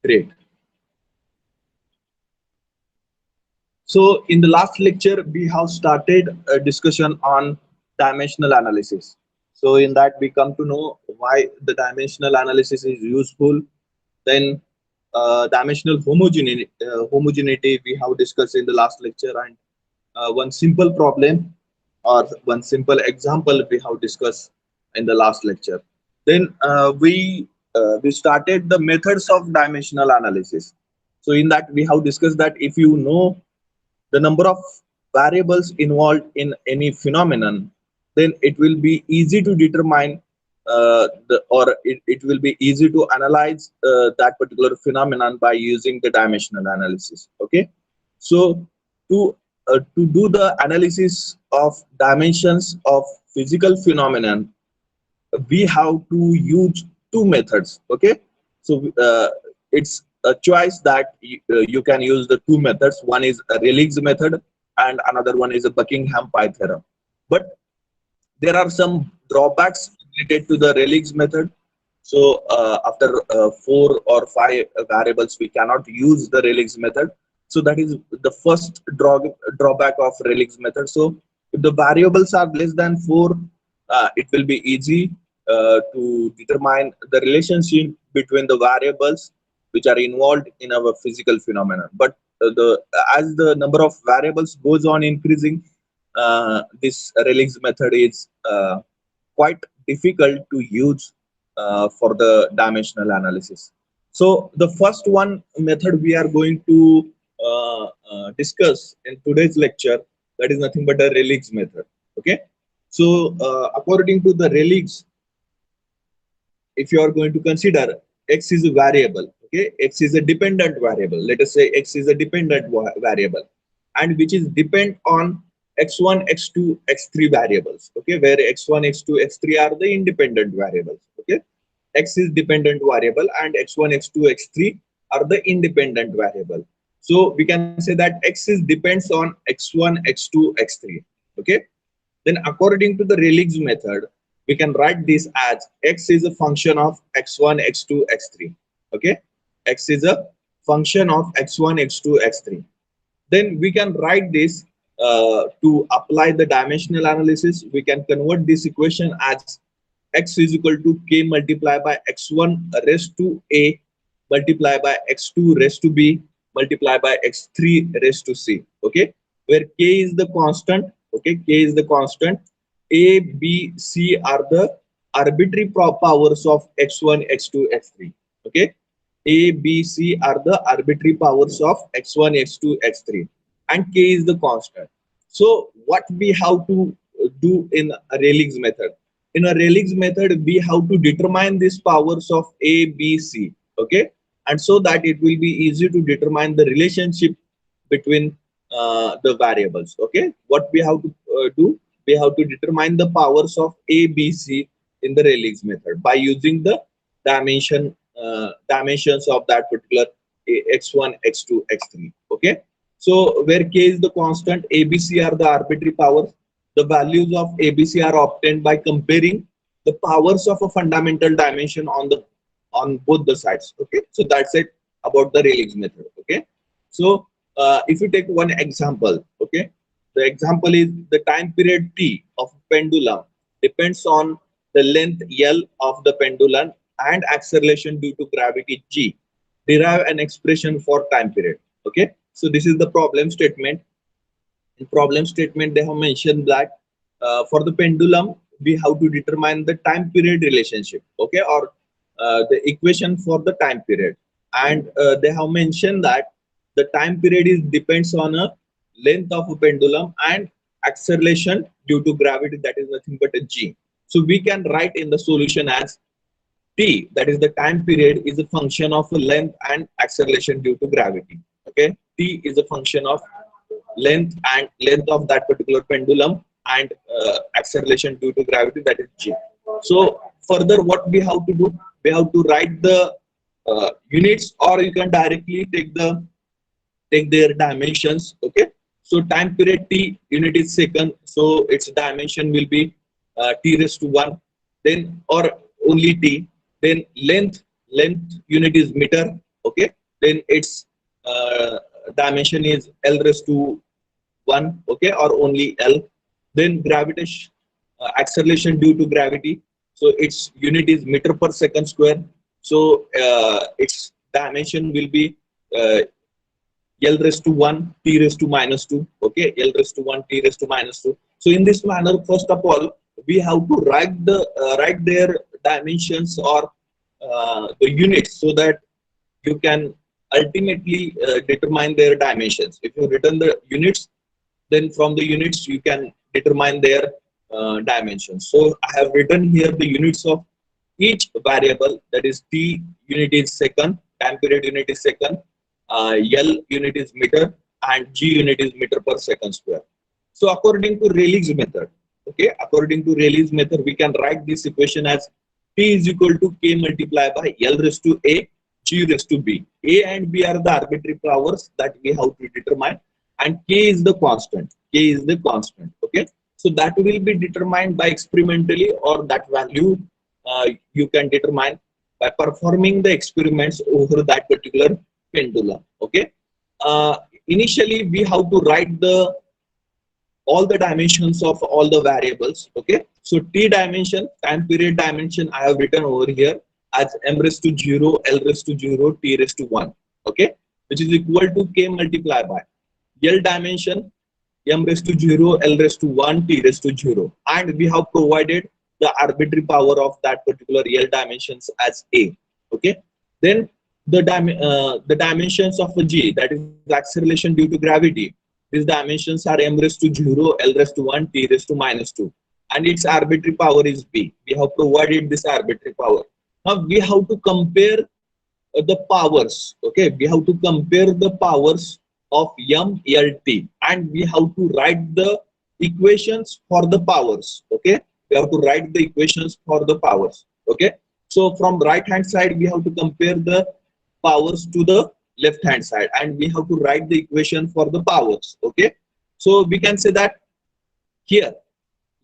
Great. So in the last lecture, we have started a discussion on dimensional analysis. So in that we come to know why the dimensional analysis is useful. Then homogeneity we have discussed in the last lecture, and one simple problem or one simple example we have discussed in the last lecture. Then we started the methods of dimensional analysis. So in that we have discussed that if you know the number of variables involved in any phenomenon, then it will be easy to determine it will be easy to analyze that particular phenomenon by using the dimensional analysis. Okay, so to do the analysis of dimensions of physical phenomenon, we have to use two methods. Okay, so it's a choice that you can use the two methods. One is a Rayleigh's method and another one is a Buckingham Pi theorem. But there are some drawbacks related to the Rayleigh's method. So after 4 or 5 variables, we cannot use the Rayleigh's method. So that is the first drawback of Rayleigh's method. So if the variables are less than 4, it will be easy to determine the relationship between the variables which are involved in our physical phenomena. But as the number of variables goes on increasing, this Rayleigh's method is quite difficult to use for the dimensional analysis. So the first one method we are going to discuss in today's lecture, that is nothing but the Rayleigh's method. Okay, so according to the Rayleigh's, if you are going to consider x is a variable, okay, x is a dependent variable. Let us say x is a dependent variable, and which is depend on x1, x2, x3 variables. Okay, where x1, x2, x3 are the independent variables. Okay, x is dependent variable and x1, x2, x3 are the independent variable. So we can say that x is depends on x1, x2, x3. Okay, then according to the Rayleigh's method, we can write this as x is a function of x1, x2, x3. Okay, x is a function of x1, x2, x3. Then we can write this to apply the dimensional analysis. We can convert this equation as x is equal to k multiplied by x1 raised to a multiplied by x2 raised to b multiplied by x3 raised to c. Okay, where k is the constant. Okay, k is the constant. A, B, C are the arbitrary powers of x1, x2, x3. Okay, A, B, C are the arbitrary powers of x1, x2, x3, and k is the constant. So what we have to do in a Rayleigh's method? In a Rayleigh's method, we have to determine these powers of A, B, C. Okay, and so that it will be easy to determine the relationship between the variables. Okay, what we have to do? We have to determine the powers of A, B, C in the Rayleigh's method by using the dimensions of that particular x1, x2, x3. Okay, so where k is the constant, A, B, C are the arbitrary powers. The values of A, B, C are obtained by comparing the powers of a fundamental dimension on both the sides. Okay, so that's it about the Rayleigh's method. Okay, so if you take one example, okay, the example is the time period t of a pendulum depends on the length L of the pendulum and acceleration due to gravity g. Derive an expression for time period. Okay, so this is the problem statement. In problem statement, they have mentioned that for the pendulum, we have to determine the time period relationship. Okay, or the equation for the time period, and they have mentioned that the time period is depends on a length of a pendulum and acceleration due to gravity, that is nothing but a g. So we can write in the solution as t, that is the time period, is a function of length and acceleration due to gravity. Okay, t is a function of length of that particular pendulum and acceleration due to gravity, that is g. So further what we have to do, we have to write the units, or you can directly take their dimensions. Okay, so time period t, unit is second, so its dimension will be t raised to 1, then or only t. Then length unit is meter. Okay, then its dimension is L raised to 1, okay, or only L. Then gravitation, acceleration due to gravity, so its unit is meter per second square. So its dimension will be uh, L raised to 1 t raised to minus 2, okay, L raised to 1 t raised to minus 2. So in this manner, first of all, we have to write their dimensions or the units, so that you can ultimately determine their dimensions. If you return the units, then from the units you can determine their dimensions. So I have written here the units of each variable, that is t unit is second, time period unit is second, L unit is meter, and G unit is meter per second square. So according to Rayleigh's method, okay, according to Rayleigh's method, we can write this equation as T is equal to K multiplied by L raised to A, G raised to B. A and B are the arbitrary powers that we have to determine, and K is the constant. K is the constant, okay. So that will be determined by experimentally, or that value you can determine by performing the experiments over that particular pendulum, okay. uh, Initially we have to write the all the dimensions of all the variables, okay. So t dimension, time period dimension, I have written over here as m raised to 0, L raised to 0, t raised to 1, okay, which is equal to K multiplied by L dimension, m raised to 0, L raised to 1, t raised to 0, and we have provided the arbitrary power of that particular L dimensions as A, okay. Then the dimensions of a G, that is acceleration due to gravity, these dimensions are m raised to 0, L raised to 1, t raised to minus 2, and its arbitrary power is B. We have provided this arbitrary power. Now we have to compare the powers, okay. We have to compare the powers of m, L, t, and we have to write the equations for the powers, okay. We have to write the equations for the powers, okay. So from right hand side, we have to compare the powers to the left hand side, and we have to write the equation for the powers, okay. So we can say that here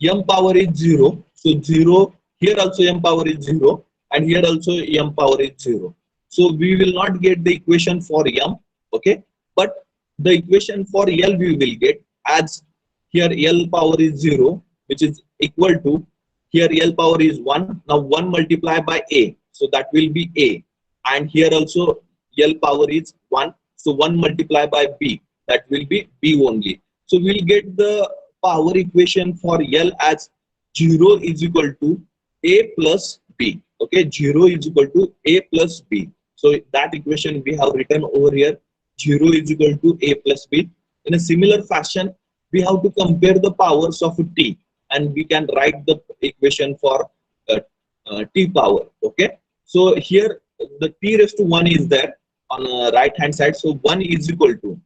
m power is 0, so 0, here also m power is 0, and here also m power is 0. So we will not get the equation for m, okay, but the equation for L we will get, as here L power is 0, which is equal to, here L power is 1, now 1 multiplied by A, so that will be A, and here also L power is 1, so 1 multiplied by B, that will be B only. So we'll get the power equation for L as 0 is equal to A plus B, okay, 0 is equal to A plus B. So that equation we have written over here, 0 is equal to A plus B. In a similar fashion, we have to compare the powers of T, and we can write the equation for T power, okay. So here the T raised to 1 is there on the right hand side, so 1 is equal to,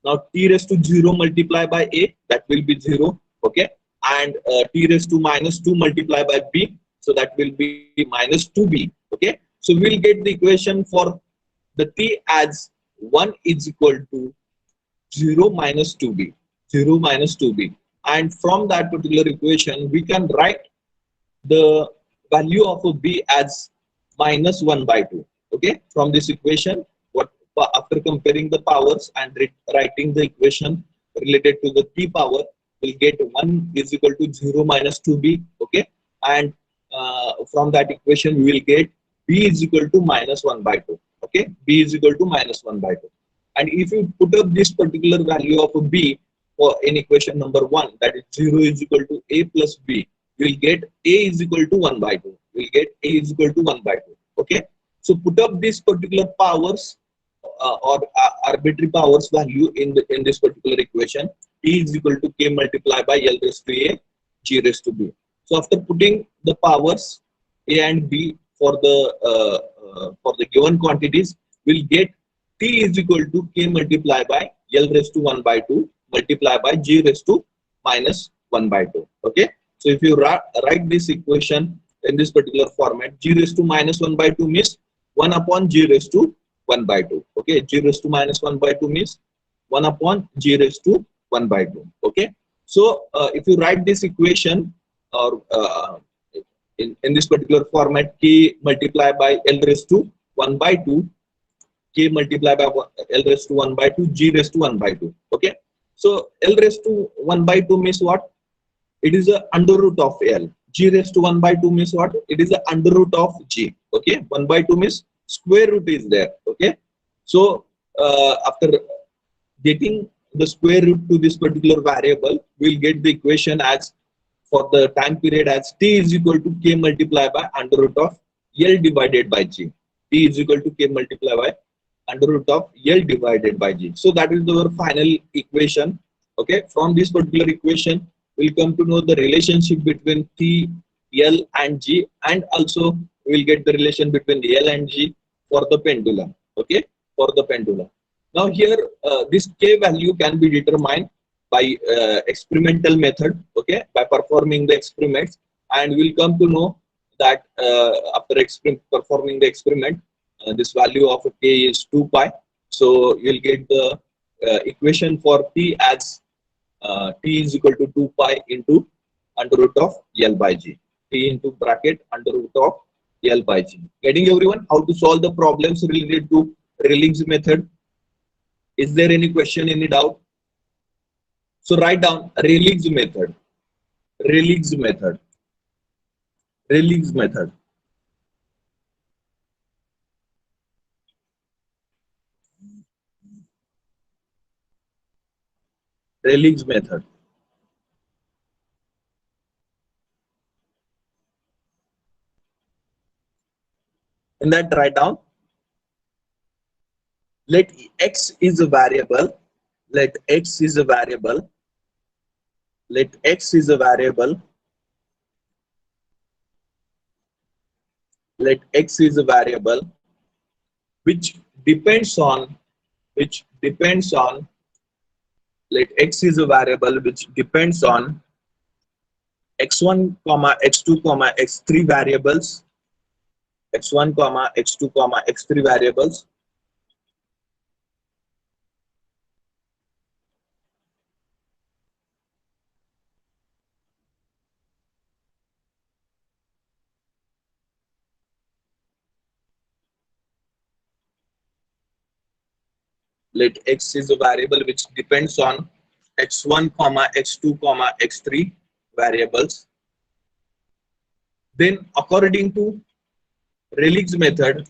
now t raised to 0 multiplied by A, that will be 0, okay, and t raised to minus 2 multiplied by B, so that will be minus 2B, okay. So we'll get the equation for the t as 1 is equal to 0 minus 2B, 0 minus 2B, and from that particular equation we can write the value of a B as minus 1 by 2, okay. From this equation, what after comparing the powers and writing the equation related to the T power, we'll get 1 is equal to 0 minus 2B, okay, and from that equation we will get B is equal to minus 1 by 2, okay. B is equal to minus 1 by 2, and if you put up this particular value of a B for in equation number 1, that is 0 is equal to A plus B, you will get A is equal to 1 by 2. We will get A is equal to 1 by 2. Okay. So put up this particular powers or arbitrary powers value in this particular equation. T is equal to K multiplied by L raised to A, G raised to B. So after putting the powers A and B for the given quantities, we'll get T is equal to K multiplied by L raised to 1 by 2 multiplied by G raised to minus 1 by 2. Okay. So if you write this equation in this particular format, G raised to minus 1 by 2 means 1 upon G raised to 1 by 2. Okay. G raised to minus 1 by 2 means 1 upon G raised to 1 by 2. Okay. So if you write this equation or in this particular format, K multiplied by L raised to 1 by 2 k multiplied by L raised to 1 by 2, G raised to 1 by 2. Okay. So L raised to 1 by 2 means what? It is a under root of L. G raised to 1 by 2 means what? It is the under root of G. Okay. 1 by 2 means square root is there. Okay. So after getting the square root to this particular variable, we'll get the equation as for the time period as t is equal to k multiplied by under root of L divided by G. T is equal to k multiplied by under root of L divided by G. So that is our final equation. Okay. From this particular equation, we'll come to know the relationship between T, L and G, and also we'll get the relation between L and G for the pendulum. Okay. For the pendulum. Now here, this k value can be determined by experimental method. Okay. By performing the experiments, and we'll come to know that after performing the experiment, this value of k is 2 pi. So you'll get the equation for t as t is equal to 2 pi into under root of L by G. T into bracket under root of L by G. Getting everyone how to solve the problems related to Rayleigh's method? Is there any question, any doubt? So write down Rayleigh's method. Rayleigh's method. Rayleigh's method. Rayleigh's method. In that, write down. Let x is a variable. Let x is a variable. Let x is a variable. Let x is a variable which depends on let x is a variable which depends on x1 comma x2 comma x3 variables, x1 comma x2 comma x3 variables. Let x is a variable which depends on x1 comma x2 comma x3 variables. Then according to Rayleigh's method,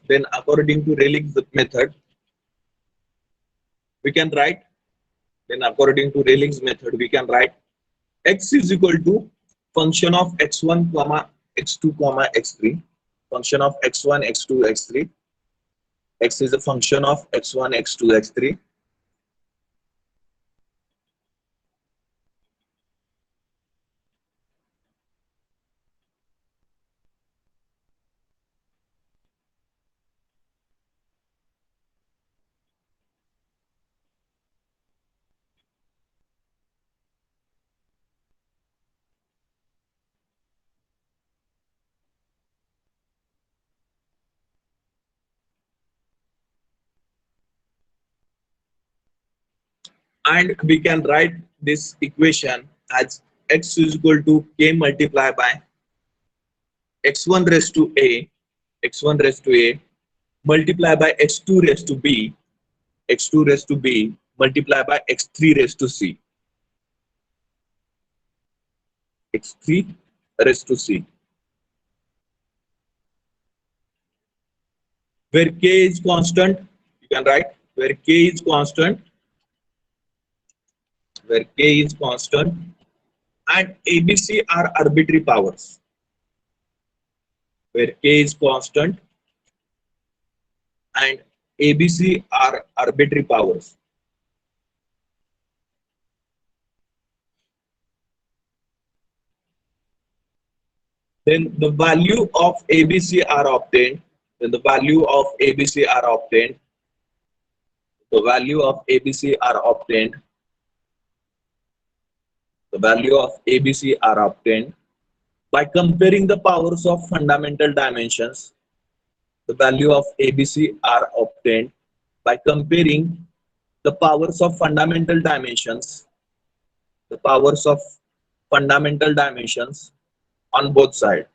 we can write, x is equal to function of x1 comma x2 comma x3, function of x1 x2 x3. X is a function of x1 x2 x3. And we can write this equation as x is equal to k multiplied by x1 raised to a, multiplied by x2 raised to b, multiplied by x3 raised to c, x3 raised to c, where k is constant. You can write where k is constant, and ABC are arbitrary powers, where k is constant and ABC are arbitrary powers. Then the value of ABC are obtained. The value of ABC are obtained by comparing the powers of fundamental dimensions. The value of ABC are obtained by comparing the powers of fundamental dimensions, on both sides.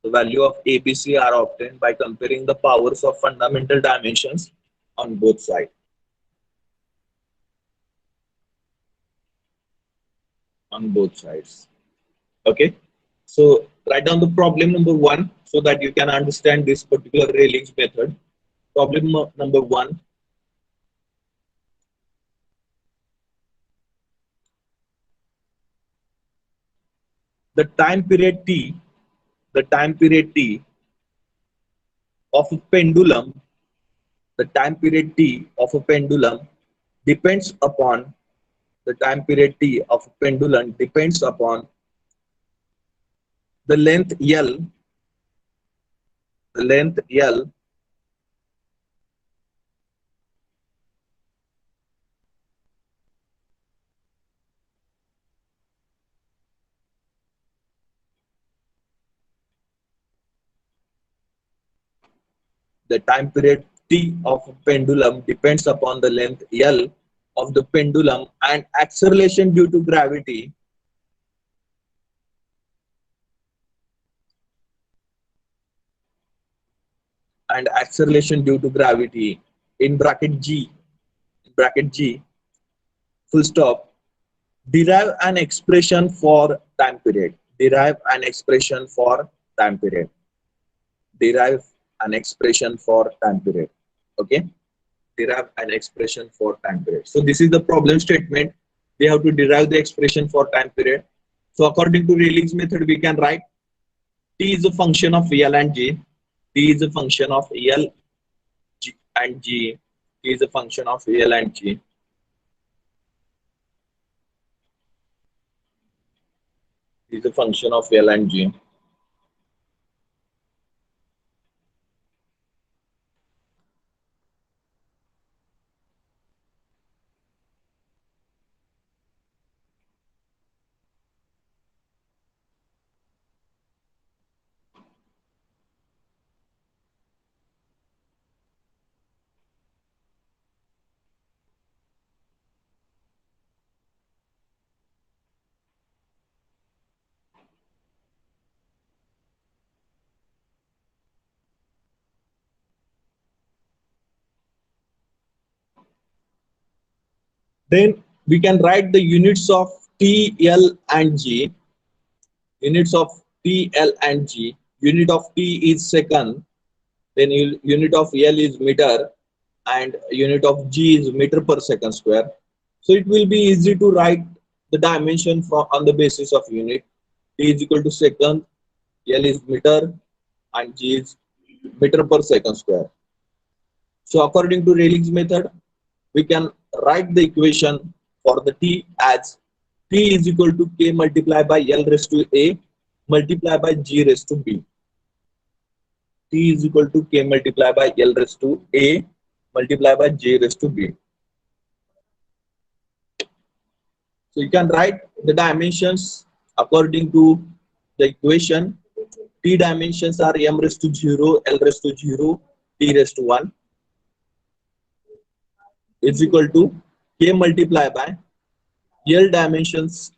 The value of ABC are obtained by comparing the powers of fundamental dimensions on both sides. On both sides. Okay. So write down the problem number one so that you can understand this particular Rayling's method. Problem number one. The time period T, the time period T of a pendulum, the time period T of a pendulum depends upon the time period T of a pendulum depends upon the length L, the length L the time period T of a pendulum depends upon the length L of the pendulum and acceleration due to gravity in bracket G full stop. Derive an expression for time period. Derive an expression for time period. Derive an expression for time period. Okay. Derive an expression for time period. So this is the problem statement. We have to derive the expression for time period. So according to Rayling's method, we can write T is a function of L and G. T is a function of L G and G. T is a function of L and G. T is a function of L and G. Then we can write the units of T, L, and G. Units of T, L, and G. Unit of T is second. Then unit of L is meter, and unit of G is meter per second square. So it will be easy to write the dimension on the basis of unit. T is equal to second, L is meter, and G is meter per second square. So according to Rayling's method, we can write the equation for the T as T is equal to K multiplied by L raised to A multiplied by G raised to B. T is equal to K multiplied by L raised to A multiplied by G raised to B. So you can write the dimensions according to the equation. T dimensions are M raised to 0, L raised to 0, T raised to 1 is equal to K multiplied by L dimensions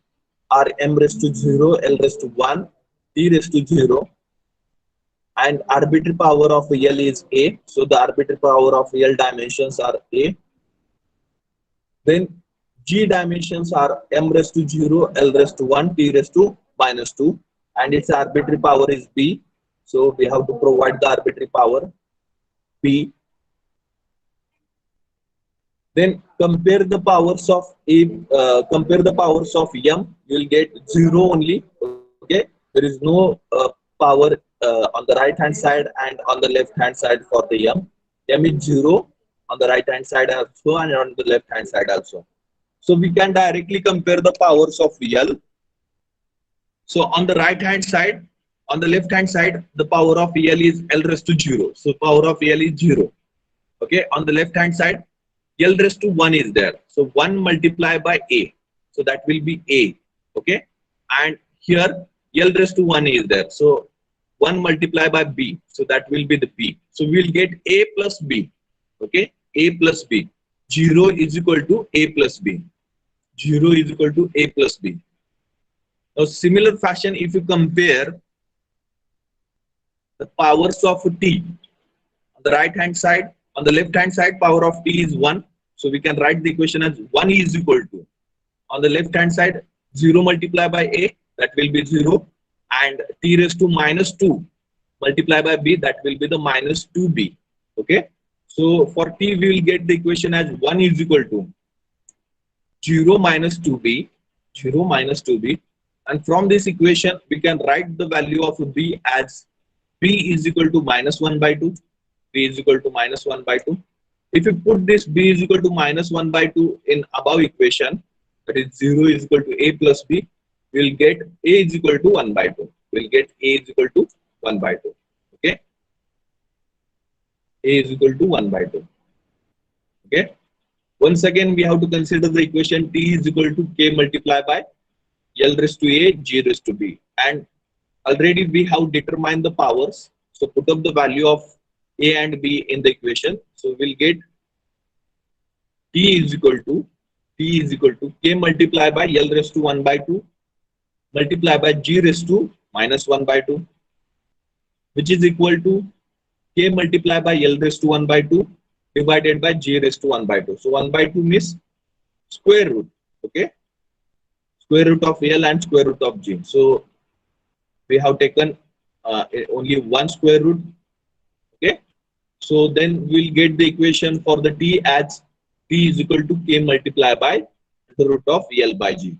are M raised to 0, L raised to 1, T raised to 0, and arbitrary power of L is A. So the arbitrary power of L dimensions are A. Then G dimensions are M raised to 0, L raised to 1, T raised to minus 2, and its arbitrary power is B. So we have to provide the arbitrary power B. Then compare the powers of compare the powers of M. You will get 0 only. Okay, there is no power on the right hand side and on the left hand side for the M. M is 0 on the right hand side also and on the left hand side also. So we can directly compare the powers of L. So on the right hand side, on the left hand side, the power of L is L raised to 0. So power of L is 0. Okay, on the left hand side, L raised to 1 is there. So 1 multiplied by A. So that will be A. Okay, and here L raised to 1 is there. So 1 multiplied by B. So that will be the B. So we will get A plus B. Okay, A plus B. 0 is equal to A plus B. 0 is equal to A plus B. Now, similar fashion, if you compare the powers of T on the right hand side, On the left hand side, power of t is 1. So we can write the equation as 1 is equal to, on the left hand side, 0 multiplied by a, that will be 0, and t raised to minus 2 multiplied by b, that will be the minus 2b. Okay. So for t, we will get the equation as 1 is equal to 0 minus 2b, 0 minus 2b. And from this equation, we can write the value of b as b is equal to minus 1 by 2. B is equal to minus 1 by 2. If you put this b is equal to minus 1 by 2 in above equation, that is 0 is equal to a plus b, we will get a is equal to 1 by 2. We will get a is equal to 1 by 2. Okay. A is equal to 1 by 2. Okay. Once again, we have to consider the equation t is equal to k multiplied by L raised to a, g raised to b. And already we have determined the powers. So put up the value of a and b in the equation. So we'll get t is equal to k multiplied by L raised to 1 by 2 multiplied by g raised to minus 1 by 2, which is equal to k multiplied by L raised to 1 by 2 divided by g raised to 1 by 2. So 1 by 2 means square root. Okay. Square root of L and square root of g. So we have taken only one square root. Okay. So then we'll get the equation for the t as t is equal to k multiplied by the root of L by g.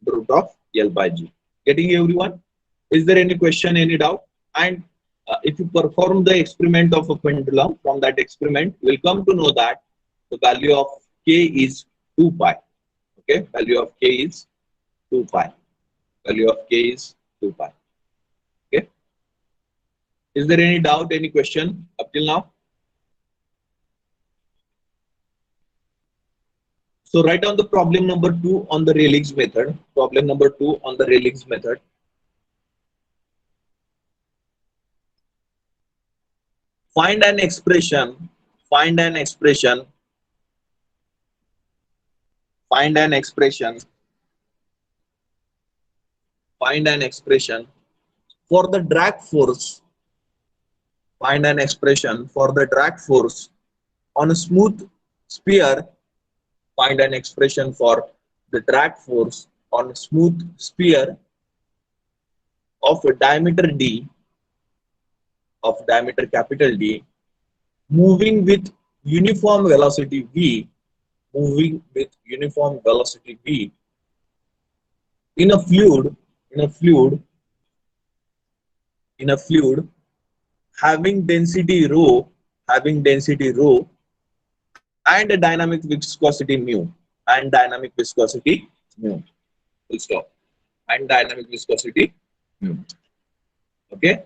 The root of L by g. Getting everyone? Is there any question, any doubt? And if you perform the experiment of a pendulum, from that experiment, you will come to know that the value of k is 2 pi. Okay. Value of k is 2 pi. Value of k is 2 pi. Okay. Is there any doubt, any question up till now? So write down the problem number 2 on the Rayleigh's method. Problem number 2 on the Rayleigh's method. Find an expression. Find an expression. Find an expression. Find an expression for the drag force. Find an expression for the drag force on a smooth sphere. Find an expression for the drag force on a smooth sphere of a diameter d, of diameter capital D, moving with uniform velocity v, moving with uniform velocity v in a fluid, having density rho, and a dynamic viscosity mu, and dynamic viscosity mu. Full stop. And dynamic viscosity mu. Okay.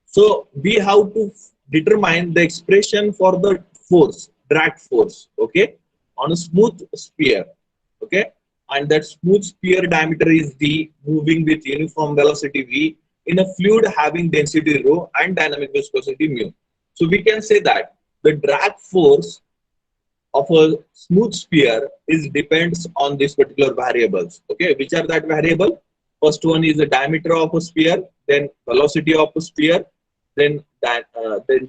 So we have to determine the expression for the force, drag force. Okay, on a smooth sphere. Okay, and that smooth sphere diameter is d, moving with uniform velocity v in a fluid having density rho and dynamic viscosity mu. So we can say that the drag force of a smooth sphere is depends on these particular variables. Okay, which are that variable? First one is the diameter of a sphere, then velocity of a sphere, then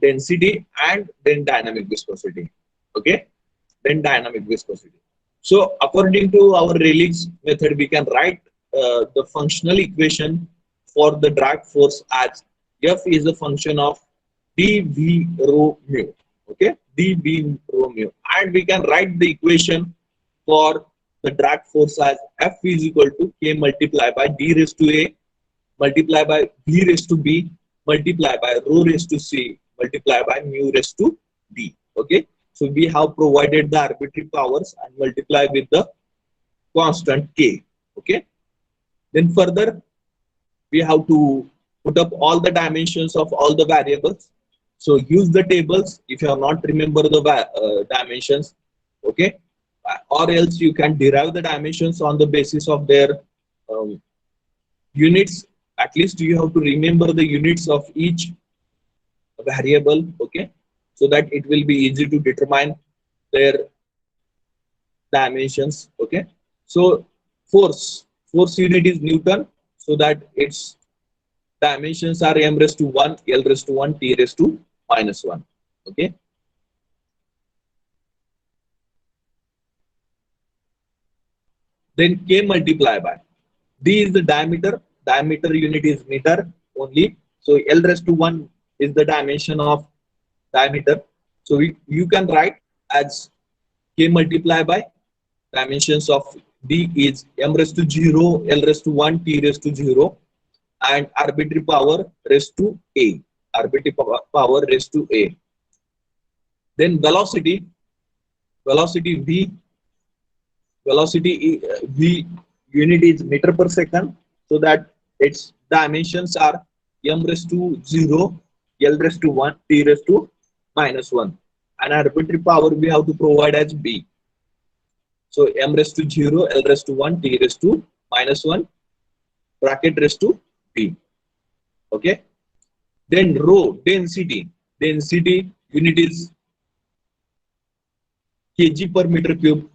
density, and then dynamic viscosity. Okay, then dynamic viscosity. So according to our Rayleigh's method, we can write the functional equation for the drag force as F is a function of dv rho mu. Okay, dv rho mu, and we can write the equation for the drag force as F is equal to k multiplied by d raised to a multiplied by v raised to b multiplied by rho raised to c multiplied by mu raised to d. Okay, so we have provided the arbitrary powers and multiply with the constant k. Okay, then further we have to put up all the dimensions of all the variables. So use the tables if you have not remember the dimensions. Okay, or else you can derive the dimensions on the basis of their units. At least you have to remember the units of each variable. Okay, so that it will be easy to determine their dimensions. Okay, so force unit is Newton, so that its dimensions are m raised to 1, L raised to 1, T raised to minus 1. Okay, then k multiply by d is the diameter. Diameter unit is meter only. So L raised to 1 is the dimension of diameter. So you can write as k multiply by dimensions of d is m raised to 0, L raised to 1, t raised to 0, and arbitrary power raised to a. Arbitrary power raised to a. Then velocity v, v unit is meter per second, so that its dimensions are m raised to 0, L raised to 1, t raised to minus 1, and arbitrary power we have to provide as b. So m raised to 0, L raised to 1, t raised to minus 1, bracket raised to b. Okay. Then rho, density unit is kg per meter cube.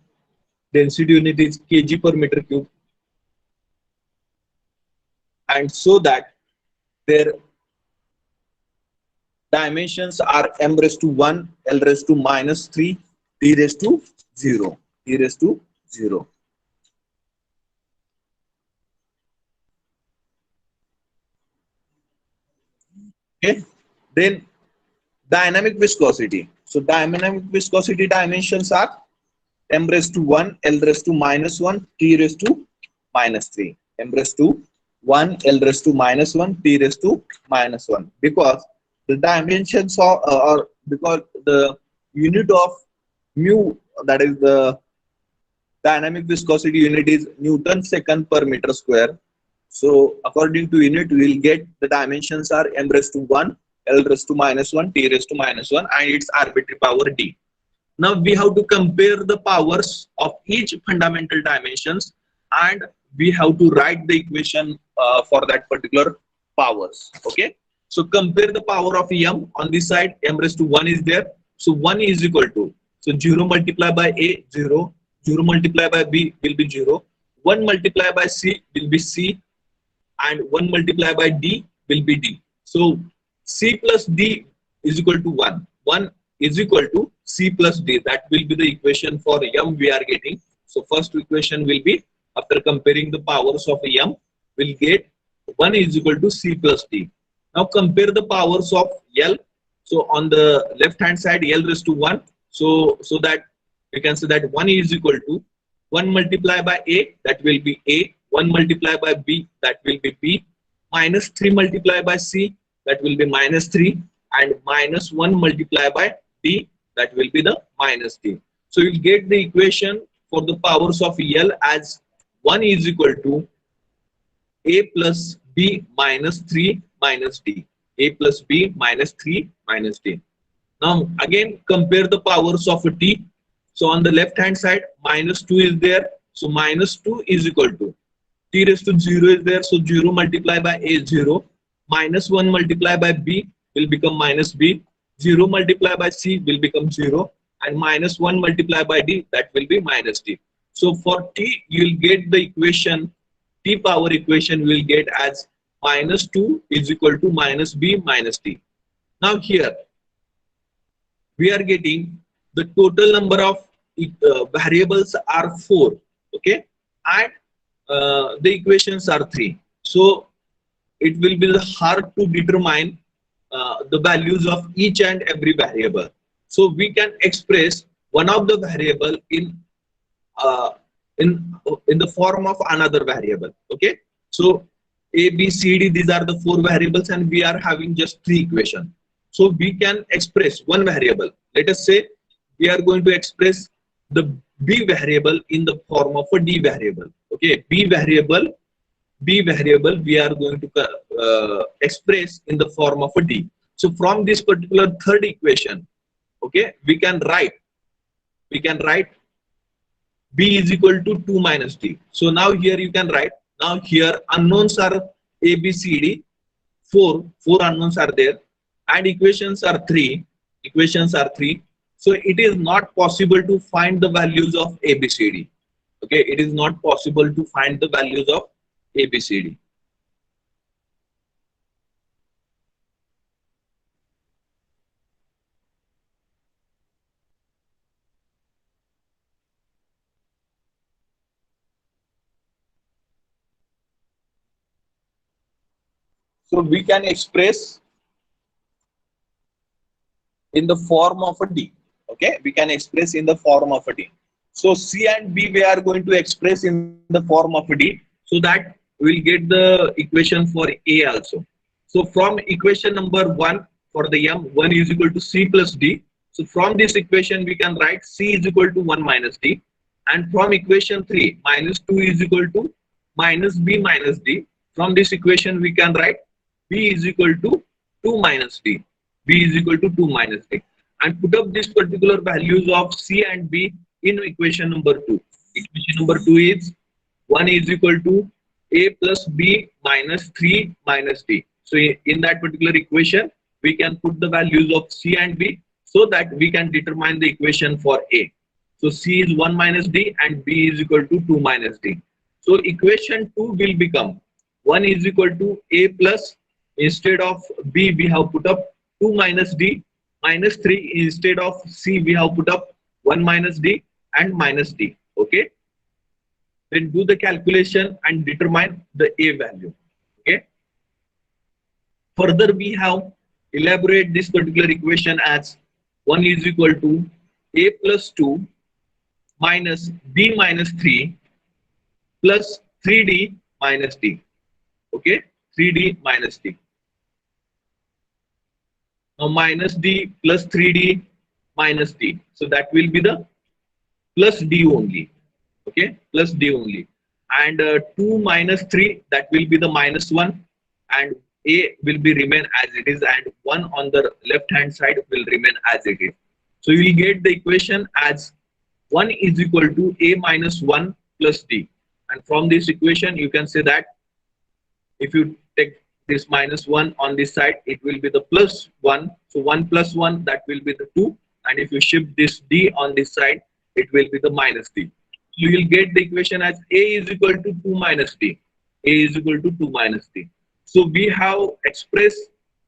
Density unit is kg per meter cube, and so that their dimensions are m raised to 1, L raised to minus 3, t raised to 0, t raised to 0. Okay. Then dynamic viscosity. So dynamic viscosity dimensions are m raised to 1, L raised to minus 1, t raised to minus 3. M raised to 1, L raised to minus 1, t raised to minus 1. Because the dimensions of, or because the unit of mu, that is the dynamic viscosity unit, is Newton second per meter square. So according to unit, we will get the dimensions are m raised to 1, L raised to minus 1, t raised to minus 1, and its arbitrary power d. Now we have to compare the powers of each fundamental dimensions, and we have to write the equation for that particular powers. Okay. So compare the power of m. On this side, m raised to 1 is there. So 1 is equal to, so 0 multiplied by a, 0. 0 multiplied by b will be 0. 1 multiplied by c will be c, and 1 multiplied by d will be d. So c plus d is equal to 1. 1 is equal to c plus d. That will be the equation for m we are getting. So first equation will be, after comparing the powers of m, we'll get 1 is equal to c plus d. Now compare the powers of L. So on the left hand side, L raised to 1. So that we can say that 1 is equal to 1 multiplied by a, that will be a. 1 multiplied by b, that will be b. Minus 3 multiplied by c, that will be minus 3. And minus 1 multiplied by d, that will be the minus d. So you'll get the equation for the powers of L as 1 is equal to a plus b minus 3 minus d. A plus b minus 3 minus d. Now again compare the powers of a t. So on the left hand side, minus 2 is there. So minus 2 is equal to t raised to 0 is there. So 0 multiplied by a, 0. Minus 1 multiplied by b will become minus b. 0 multiplied by c will become 0. And minus 1 multiplied by d, that will be minus d. So for t, you will get the equation, t power equation will get as minus 2 is equal to minus b minus d. Now here, we are getting the total number of variables are 4. Okay. And the equations are 3. So it will be hard to determine the values of each and every variable. So we can express one of the variable uh, in the form of another variable. Okay. So a, b, c, d, these are the 4 variables, and we are having just 3 equations. So we can express one variable. Let us say we are going to express the b variable in the form of a d variable. Okay. B variable we are going to express in the form of a d. So from this particular third equation, okay, we can write b is equal to 2 minus d. So now here you can write, now here unknowns are a, b, c, d. Four unknowns are there, and equations are 3. So it is not possible to find the values of a, b, c, d. Okay, it is not possible to find the values of a, b, c, d. So we can express in the form of a D. Okay, we can express in the form of a D. So C and B we are going to express in the form of a D, so that we'll get the equation for A also. So from equation number 1 for the M, 1 is equal to C plus D. So from this equation we can write C is equal to 1 minus D, and from equation 3 minus 2 is equal to minus B minus D. From this equation we can write B is equal to 2 minus D. B is equal to 2 minus D, and put up these particular values of C and B in equation number 2. Equation number 2 is 1 is equal to A plus B minus 3 minus D. So in that particular equation, we can put the values of C and B so that we can determine the equation for A. So C is 1 minus D and B is equal to 2 minus D. So equation 2 will become 1 is equal to A plus, instead of B we have put up 2 minus D, minus 3, instead of C we have put up 1 minus D and minus D. Okay, then do the calculation and determine the A value. Okay, further we have elaborate this particular equation as 1 is equal to A plus 2 minus B minus 3 plus 3D minus D. Okay, 3D minus D. Now minus D plus 3D minus D. So that will be the plus D only. Okay, plus D only. And 2 minus 3, that will be the minus 1, and A will be remain as it is, and 1 on the left hand side will remain as it is. So you will get the equation as 1 is equal to A minus 1 plus D. And from this equation you can say that if you take this minus 1 on this side, it will be the plus 1. So 1 plus 1, that will be the 2. And if you shift this D on this side, it will be the minus D. You will get the equation as A is equal to 2 minus D. A is equal to 2 minus D. So we have expressed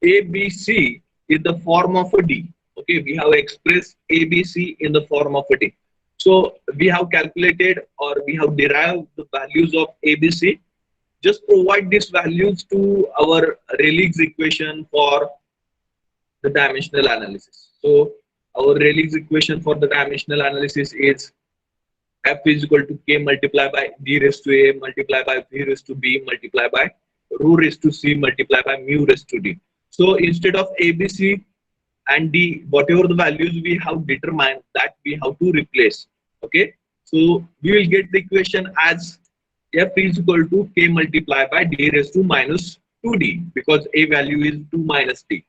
ABC in the form of a D. Okay, we have expressed ABC in the form of a D. So we have calculated or we have derived the values of ABC. Just provide these values to our Rayleigh's equation for the dimensional analysis. So our Rayleigh's equation for the dimensional analysis is F is equal to K multiplied by D raised to A multiplied by V raised to B multiplied by rho raised to C multiplied by mu raised to D. So instead of A, B, C and D, whatever the values we have determined, that we have to replace. Okay, so we will get the equation as F is equal to K multiplied by D raised to minus 2D, because A value is 2 minus D,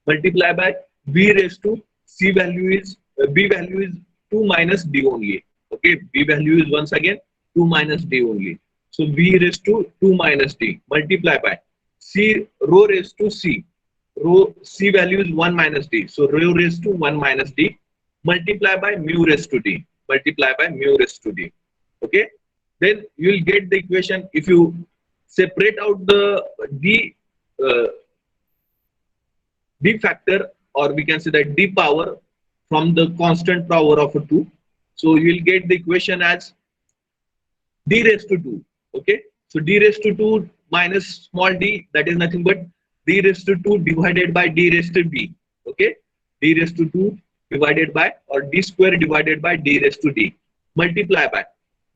multiplied by V raised to C value is B value is 2 minus D only. Okay, B value is once again 2 minus D only. So V raised to 2 minus D multiplied by C rho raised to C. Rho C value is 1 minus D. So rho raised to 1 minus D multiplied by mu raised to D. Multiplied by mu raised to D. Okay, then you will get the equation. If you separate out the D factor, or we can say that D power from the constant power of a 2. So you will get the equation as D raised to 2. Okay, so D raised to 2 minus small d, that is nothing but D raised to 2 divided by D raised to D. Okay, D raised to 2 divided by, or D square divided by D raised to D, multiply by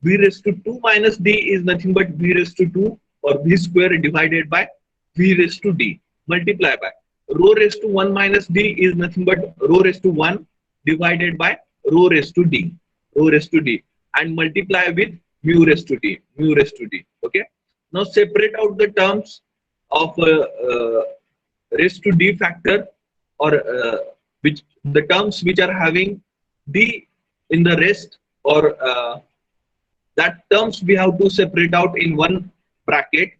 V raised to 2 minus D is nothing but V raised to 2 or V square divided by V raised to D, multiply by rho raised to 1 minus D is nothing but rho raised to 1 divided by rho raised to D, rho raised to D, and multiply with mu raised to D, mu raised to D. Okay, now separate out the terms of raised to D factor, or which the terms which are having D in the rest, or that terms we have to separate out in one bracket,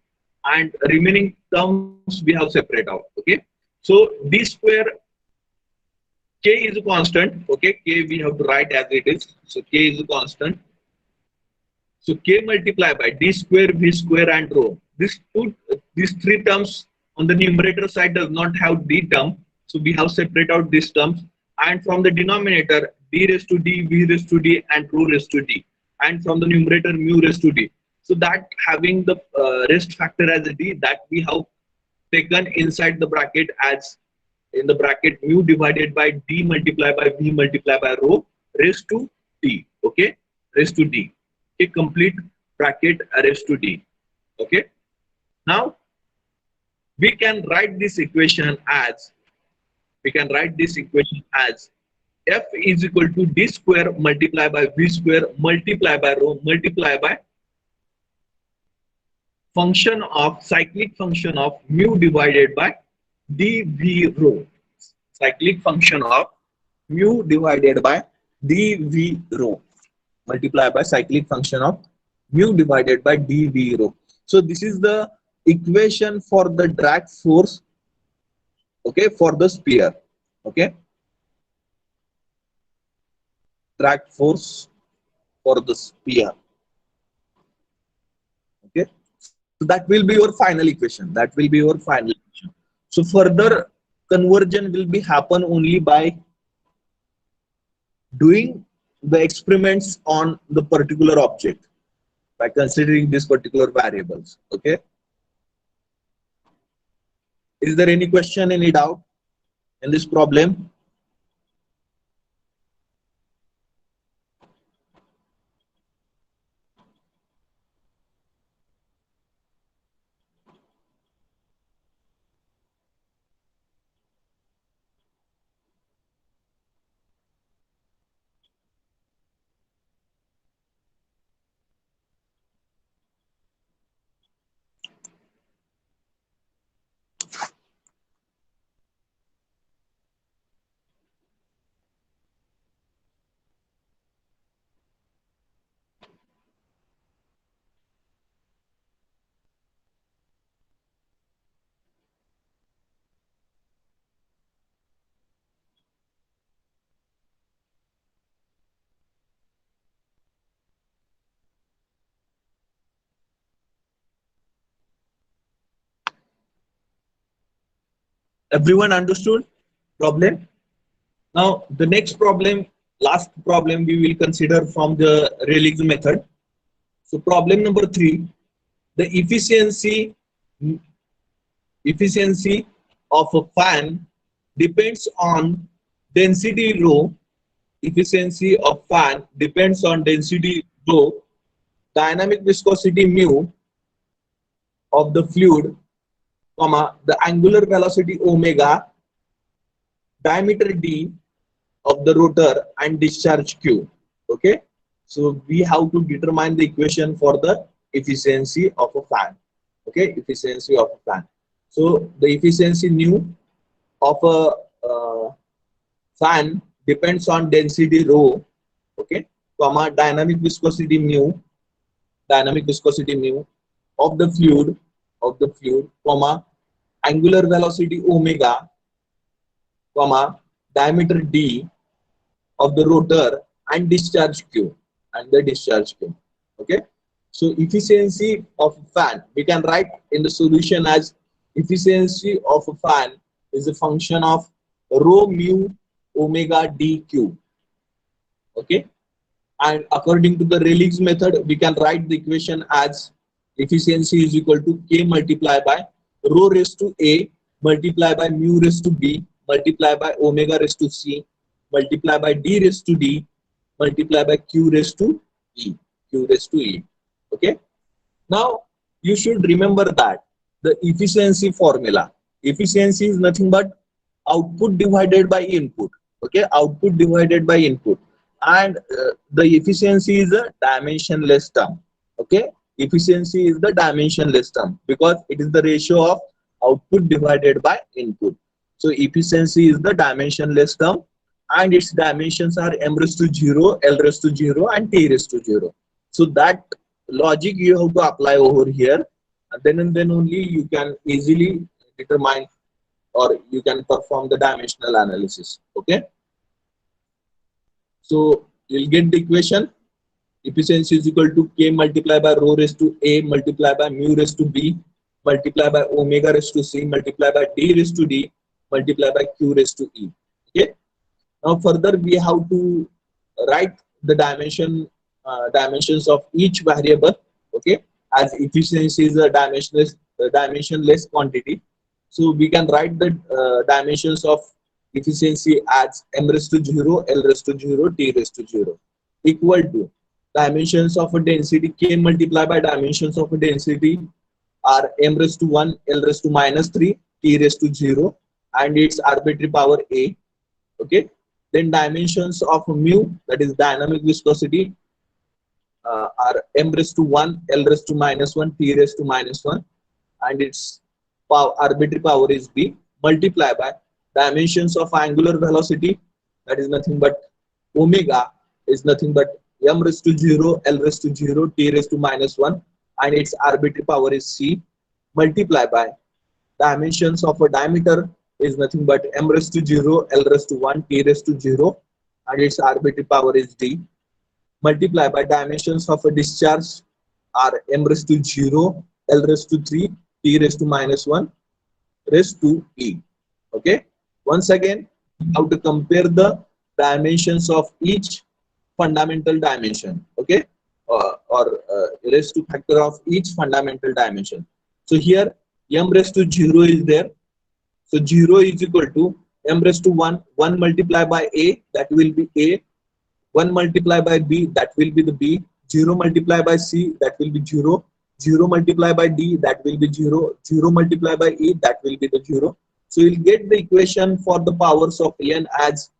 and remaining terms we have separate out. Okay, so D square, K is a constant. Okay, K we have to write as it is. So K is a constant. So K multiplied by D square, V square, and rho. These three terms on the numerator side does not have D term. So we have separate out these terms, and from the denominator D raised to D, V raised to D, and rho raised to D, and from the numerator mu raised to D. So that having the rest factor as a D, that we have taken inside the bracket as in the bracket mu divided by d multiplied by v multiplied by rho raised to d. Okay, raised to d. Okay, complete bracket raised to d. Okay, now we can write this equation as f is equal to d square multiplied by v square multiplied by rho multiplied by function of cyclic function of mu divided by dv rho. Cyclic function of mu divided by dv rho multiplied by cyclic function of mu divided by dv rho. So this is the equation for the drag force, okay, for the sphere. Okay, drag force for the sphere. Okay, so that will be your final equation. So further conversion will be happen only by doing the experiments on the particular object by considering these particular variables. Okay, is there any question, any doubt in this problem? Everyone understood problem? Now the next problem, last problem we will consider from the Rayleigh's method. So problem number 3, the efficiency of a fan depends on density rho. Efficiency of fan depends on density rho, dynamic viscosity mu of the fluid, comma, the angular velocity omega, diameter d of the rotor, and discharge q. Okay, so we have to determine the equation for the efficiency of a fan. Okay, efficiency of a fan. So the efficiency nu of a fan depends on density rho, okay, comma, dynamic viscosity mu of the fluid, comma, angular velocity omega, comma, diameter d of the rotor, and discharge q, okay. So efficiency of a fan we can write in the solution as efficiency of a fan is a function of rho mu omega dq. Okay, and according to the Rayleigh's method we can write the equation as efficiency is equal to k multiplied by rho raised to a multiplied by mu raised to b multiplied by omega raised to c multiplied by d raised to d multiplied by q raised to e. Okay, now you should remember that the efficiency formula, efficiency is nothing but output divided by input. Okay, output divided by input, and the efficiency is a dimensionless term. Okay, efficiency is the dimensionless term because it is the ratio of output divided by input. So efficiency is the dimensionless term, and its dimensions are m raised to 0, l raised to 0, and t raised to 0. So that logic you have to apply over here, and then only you can easily determine or you can perform the dimensional analysis. Okay, so you'll get the equation. Efficiency is equal to k multiplied by rho raised to a multiplied by mu raised to b multiplied by omega raised to c multiplied by d raised to d multiplied by q raised to e. Okay, now further we have to write the dimensions of each variable. Okay, as efficiency is a dimensionless quantity, So we can write the dimensions of efficiency as m raised to 0, l raised to 0, t raised to 0 equal to dimensions of a density k multiplied by dimensions of a density are m raised to 1, l raised to minus 3, t raised to 0 and its arbitrary power a. Okay. Then dimensions of mu, that is dynamic viscosity, are m raised to 1, l raised to minus 1, t raised to minus 1 and its power, arbitrary power is b, multiplied by dimensions of angular velocity, that is nothing but omega is nothing but m raised to 0, l raised to 0, t raised to minus 1 and its arbitrary power is c, multiplied by dimensions of a diameter is nothing but m raised to 0, l raised to 1, t raised to 0 and its arbitrary power is d, multiplied by dimensions of a discharge are m raised to 0, l raised to 3, t raised to minus 1 raised to e. Okay. Once again, how to compare the dimensions of each fundamental dimension. Okay. Or raised to factor of each fundamental dimension. So here m raised to 0 is there. So 0 is equal to m raised to 1, 1 multiplied by a, that will be a, 1 multiplied by b, that will be the b, 0 multiplied by c, that will be 0, 0 multiplied by d, that will be 0, 0 multiplied by e, that will be the 0. So you'll get the equation for the powers of n as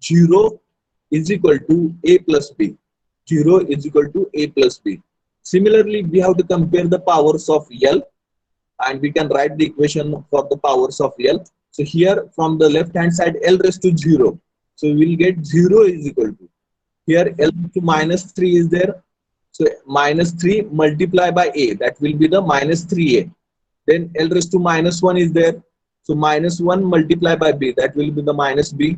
0 is equal to a plus b. 0 is equal to a plus b. Similarly, we have to compare the powers of L and we can write the equation for the powers of L. So here from the left hand side L raised to 0. So we will get 0 is equal to, here L to minus 3 is there. So minus 3 multiplied by a, that will be the minus 3a. Then L raised to minus 1 is there. So minus 1 multiplied by b, that will be the minus b.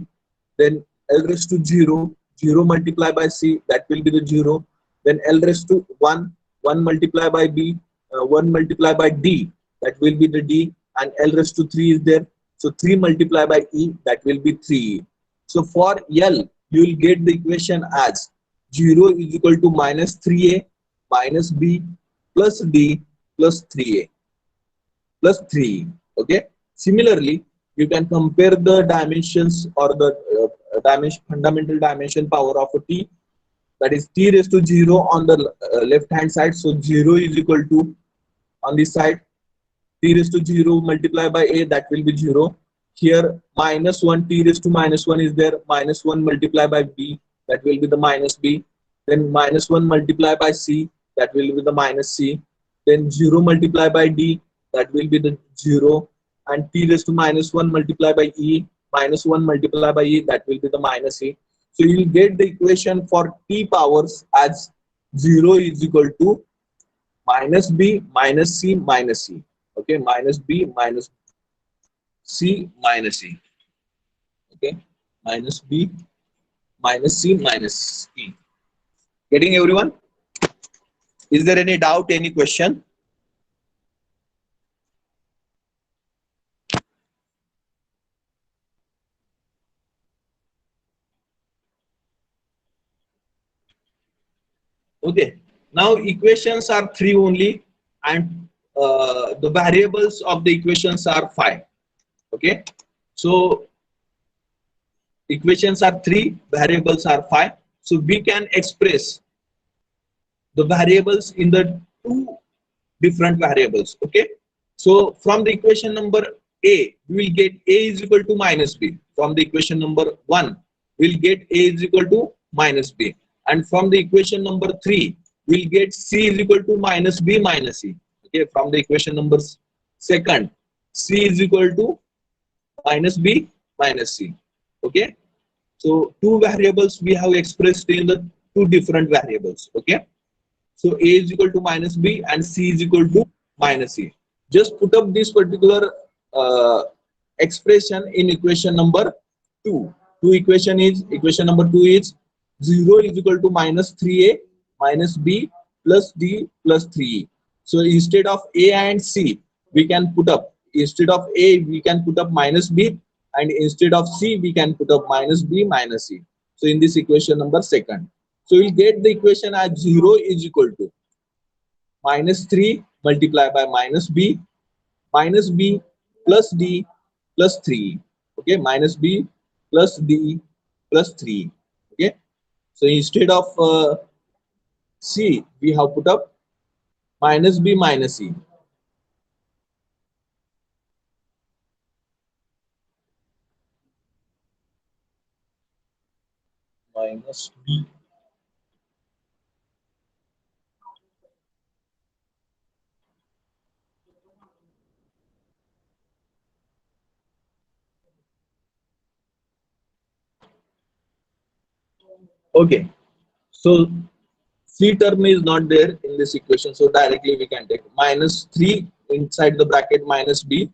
Then L raised to 0, 0 multiplied by c, that will be the 0. Then L raised to 1, 1 multiplied by b, 1 multiplied by d, that will be the d. And L raised to 3 is there. So 3 multiplied by e, that will be 3e. So for L, you will get the equation as 0 is equal to minus 3a minus b plus d plus 3a plus 3e. Okay. Similarly, you can compare the dimensions or the fundamental dimension power of a t, that is t raised to 0 on the left hand side. So 0 is equal to, on this side, t raised to 0 multiplied by a, that will be 0. Here minus 1, t raised to minus 1 is there, minus 1 multiplied by b, that will be the minus b. Then minus 1 multiplied by c, that will be the minus c. Then 0 multiplied by d, that will be the 0. And t raised to minus 1 multiplied by e, minus 1 multiplied by e, that will be the minus e. So you will get the equation for t powers as 0 is equal to minus b minus c minus c. Okay, minus b minus c minus e. Okay, minus b minus c minus e. Getting everyone? Is there any doubt, any question? Okay, now equations are 3 only and the variables of the equations are 5. Okay, so equations are 3, variables are 5. So we can express the variables in the 2 different variables. Okay, so from the equation number a, we will get a is equal to minus b. From the equation number 1, we'll get a is equal to minus b. And from the equation number 3, we'll get c is equal to minus b minus c. Okay, from the equation number 2, c is equal to minus b minus c. Okay, so 2 variables we have expressed in the 2 different variables. Okay, so a is equal to minus b and c is equal to minus c. Just put up this particular expression in equation number 2. Equation number 2 is 0 is equal to minus 3a minus b plus d plus 3e. So instead of a and c, we can put up, instead of a, we can put up minus b, and instead of c, we can put up minus b minus c. So in this equation number 2. So we'll get the equation as 0 is equal to minus 3 multiplied by minus b plus D plus 3. Okay, minus B plus D plus 3. Okay, so instead of C, we have put up minus B minus E. Minus B. Okay, so C term is not there in this equation, so directly we can take minus 3 inside the bracket minus B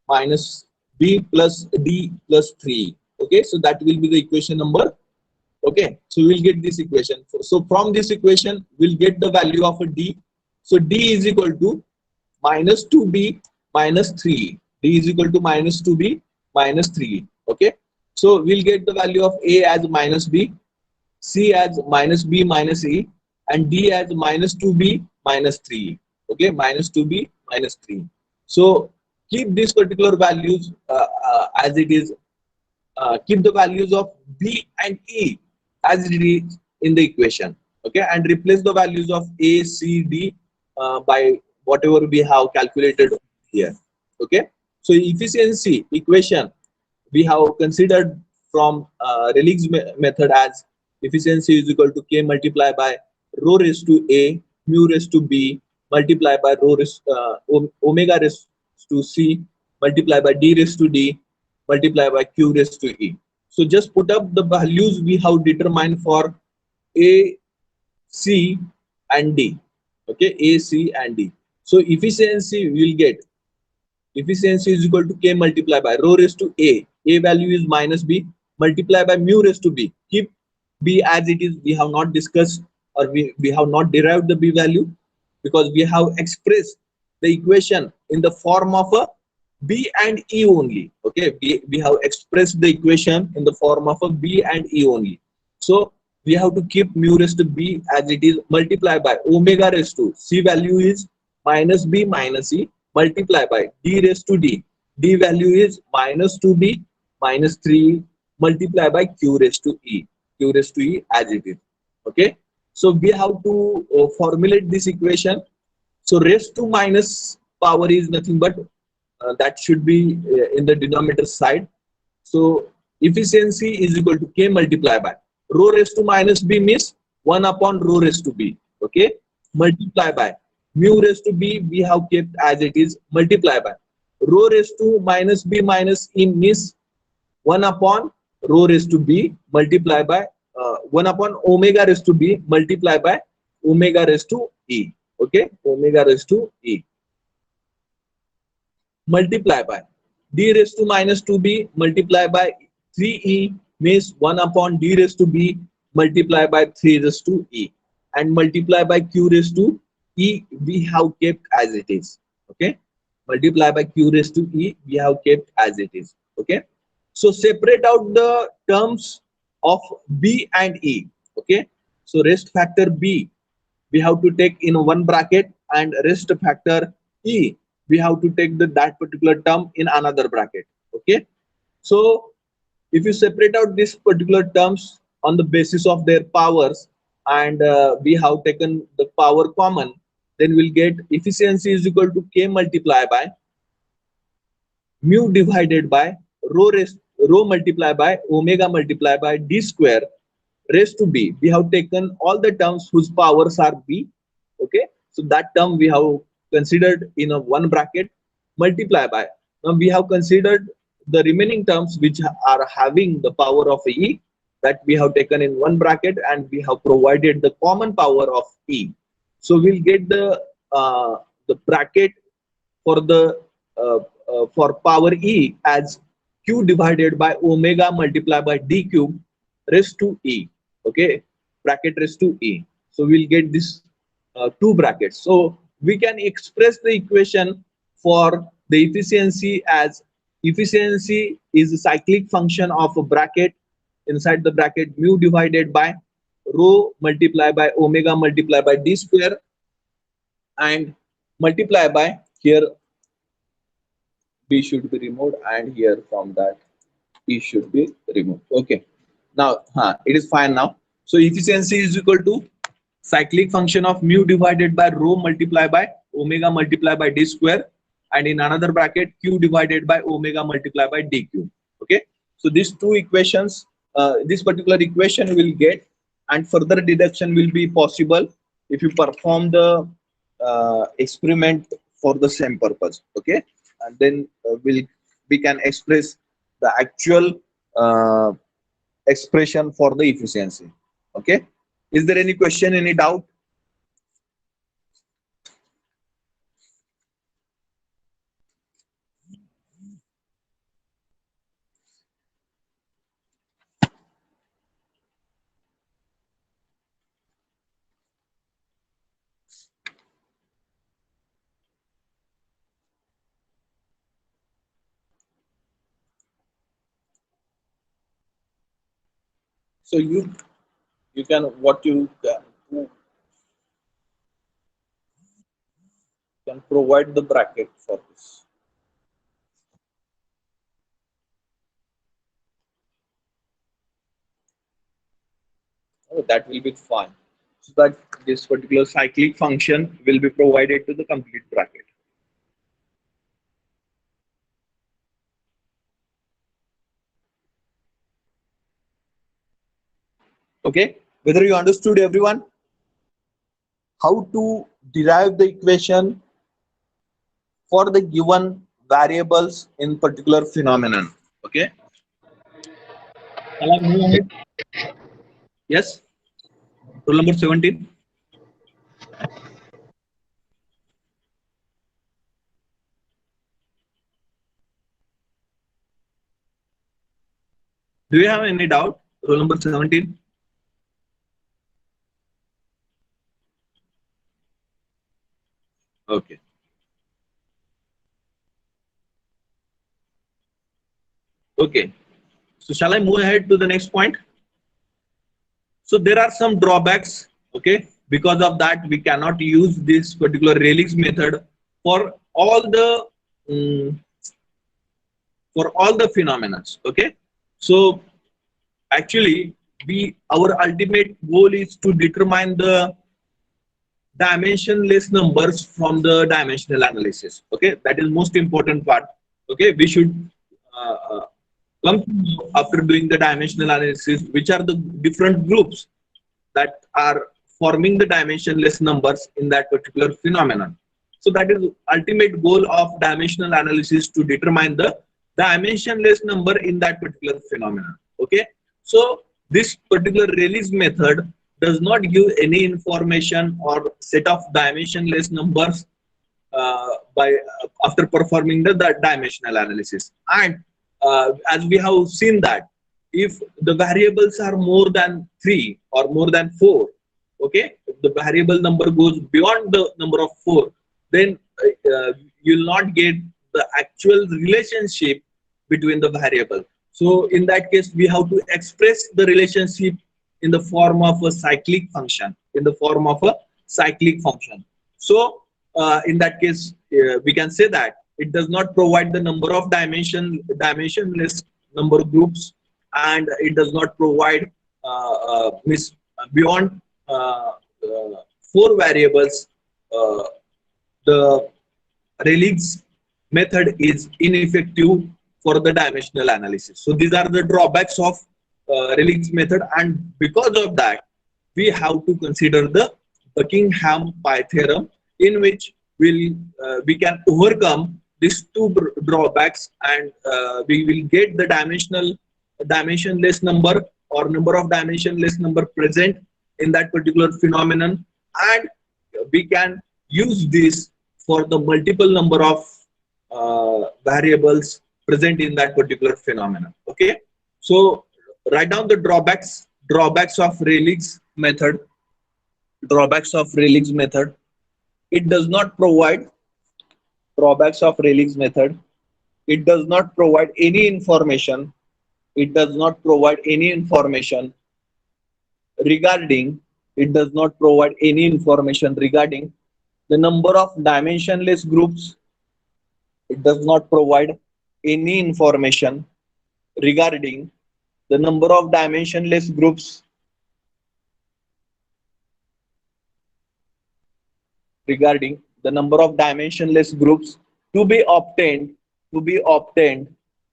plus D plus 3. Okay, so that will be the equation number. Okay, so we'll get this equation. So from this equation, we'll get the value of a D. So D is equal to minus 2B minus 3. D is equal to minus 2B minus 3. Okay, so we'll get the value of A as minus B, C as minus B minus E, and D as minus 2B minus 3. Okay, minus 2B minus 3. So keep these particular values as it is. Keep the values of B and E as it is in the equation. Okay, and replace the values of A, C, D by whatever we have calculated here. Okay, so efficiency equation we have considered from Relic's method as efficiency is equal to K multiplied by rho raised to A mu raised to B multiplied by rho raised, omega raised to C multiplied by D raised to D multiplied by Q raised to E. So just put up the values we have determined for A, C and D. Okay, A, C and D. So efficiency we will get efficiency is equal to K multiplied by rho raised to A. A value is minus B multiplied by mu raised to B. Keep B as it is. We have not discussed or we have not derived the B value because we have expressed the equation in the form of a B and E only. Okay, we have expressed the equation in the form of a B and E only. So we have to keep mu raised to B as it is multiplied by omega raised to C value is minus B minus E multiplied by D raised to D. D value is minus 2B minus 3 multiplied by Q raised to E. Q raised to E as it is. Okay. So we have to formulate this equation. So raised to minus power is nothing but that should be in the denominator side. So efficiency is equal to K multiplied by rho raised to minus B means 1 upon rho raised to B. Okay, multiply by mu raised to B we have kept as it is multiply by rho raised to minus B minus E means 1 upon rho raised to B multiply by 1 upon omega raised to B multiply by omega raised to E. Okay, omega raised to E multiply by D raised to minus 2B multiply by 3E means 1 upon D raised to B multiply by 3 raised to E and multiply by Q raised to E we have kept as it is. Okay, multiply by Q raised to E we have kept as it is. Okay, so separate out the terms of B and E. Okay, so rest factor B we have to take in one bracket and rest factor E we have to take that particular term in another bracket. Okay, so if you separate out these particular terms on the basis of their powers and we have taken the power common, then we'll get efficiency is equal to K multiplied by mu divided by rho multiplied by omega multiplied by D square raised to B. We have taken all the terms whose powers are B. Okay, so that term we have considered in a one bracket multiply by. Now we have considered the remaining terms which are having the power of E that we have taken in one bracket and we have provided the common power of E. So we'll get the bracket for the for power E as Q divided by omega multiplied by D cube raised to E. Okay, bracket raised to E. So we'll get this two brackets. So we can express the equation for the efficiency as efficiency is a cyclic function of a bracket inside the bracket mu divided by rho multiplied by omega multiplied by D square and multiply by here B should be removed, and here from that E should be removed. Okay. Now, it is fine now. So efficiency is equal to cyclic function of mu divided by rho multiplied by omega multiplied by d square, and in another bracket q divided by omega multiplied by dq. Okay. So these two equations, this particular equation will get, and further deduction will be possible if you perform the experiment for the same purpose. Okay. And then we can express the actual uh, expression for the efficiency. Okay. Is there any question, any doubt? So you can, what you can do, can provide the bracket for this. Oh, that will be fine. So that this particular cyclic function will be provided to the complete bracket. Okay. Whether you understood, everyone, how to derive the equation for the given variables in particular phenomenon. Okay. Shall I move ahead? Yes. Rule number 17. Do you have any doubt? Rule number 17. Okay. Okay. So shall I move ahead to the next point? So there are some drawbacks. Okay. Because of that, we cannot use this particular Rayleigh's method for all the phenomena. Okay. So actually, our ultimate goal is to determine the dimensionless numbers from the dimensional analysis. Okay, that is most important part. Okay, we should come to know after doing the dimensional analysis which are the different groups that are forming the dimensionless numbers in that particular phenomenon. So that is ultimate goal of dimensional analysis, to determine the dimensionless number in that particular phenomenon. Okay, so this particular Rayleigh's method does not give any information or set of dimensionless numbers by after performing the dimensional analysis. And as we have seen that if the variables are more than 3 or more than 4, okay, if the variable number goes beyond the number of 4, then you'll not get the actual relationship between the variable. So in that case, we have to express the relationship in the form of a cyclic function, So in that case, we can say that it does not provide the number of dimensionless number groups, and it does not provide beyond 4 variables. The Rayleigh's method is ineffective for the dimensional analysis. So these are the drawbacks of Rayleigh's method, and because of that, we have to consider the Buckingham pi theorem, in which we can overcome these two drawbacks, and we will get the dimensionless number or number of dimensionless number present in that particular phenomenon, and we can use this for the multiple number of variables present in that particular phenomenon. Okay, so write down the drawbacks of Rayleigh's method. Drawbacks of Rayleigh's method: it does not provide drawbacks of Rayleigh's method. It does not provide any information. It does not provide any information regarding. It does not provide any information regarding the number of dimensionless groups It does not provide any information regarding the number of dimensionless groups regarding the number of dimensionless groups to be obtained to be obtained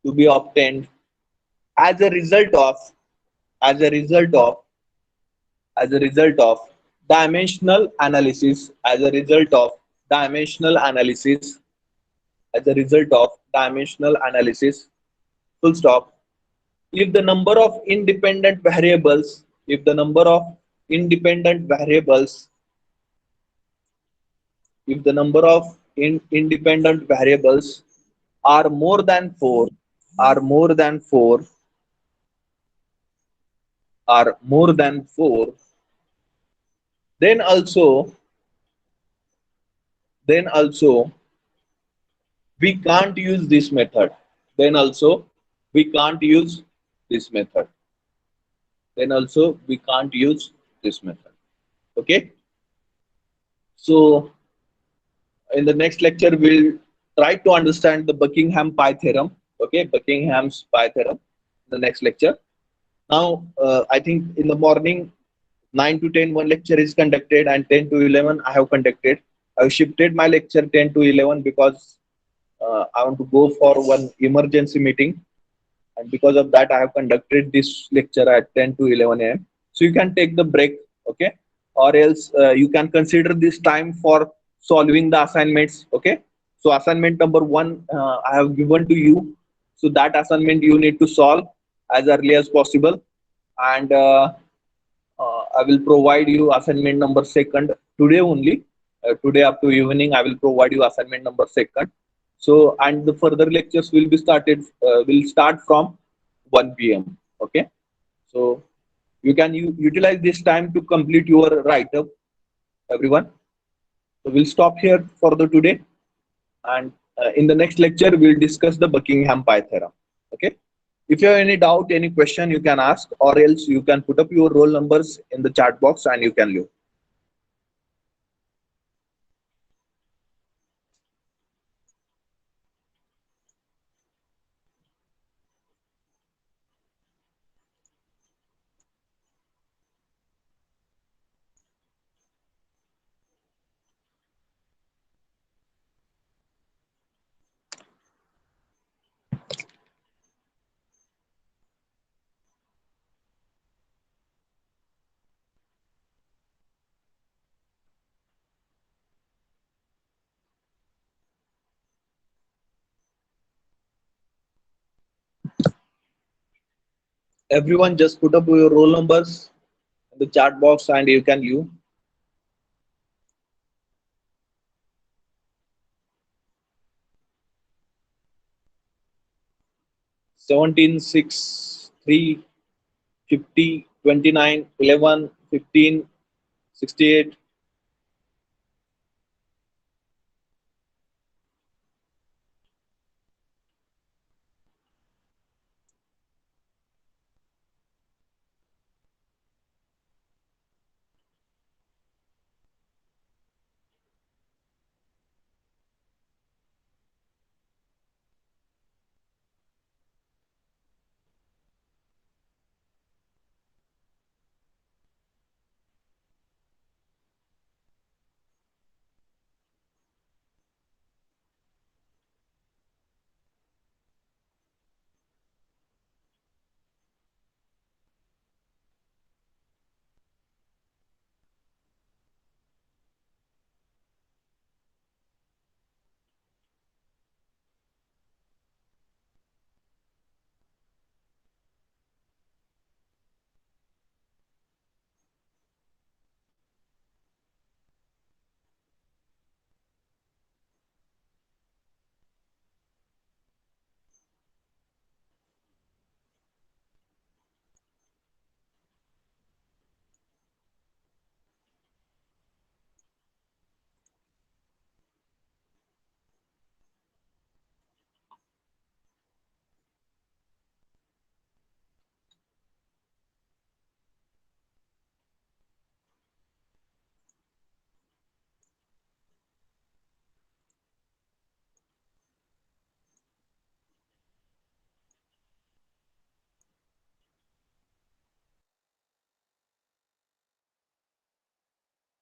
to be obtained as a result of as a result of as a result of dimensional analysis dimensional analysis as a result of dimensional analysis, full stop. If the number of independent variables if the number of independent variables if the number of independent variables are more than 4 are more than 4 are more than 4, then also we can't use this method then also we can't use this method then also we can't use this method. Okay, so in the next lecture we'll try to understand the Buckingham pi theorem. Okay, Buckingham's pi theorem, the next lecture. Now I think in the morning 9 to 10 one lecture is conducted, and 10 to 11 I have conducted. I've shifted my lecture 10 to 11 because I want to go for one emergency meeting, and because of that I have conducted this lecture at 10 to 11 a.m. So you can take the break, okay, or else you can consider this time for solving the assignments. Okay, so assignment number 1 I have given to you, so that assignment you need to solve as early as possible, and I will provide you assignment number second today only. Today up to evening I will provide you assignment number second. So, and the further lectures will be started will start from 1 p.m. Okay, so you can utilize this time to complete your write-up, everyone. So we'll stop here for the today, and in the next lecture we'll discuss the Buckingham pi theorem. Okay, if you have any doubt, any question, you can ask, or else you can put up your roll numbers in the chat box and you can leave. Everyone just put up your roll numbers in the chat box and you can view. 17, 6, 3, 50, 29, 11, 15, 68,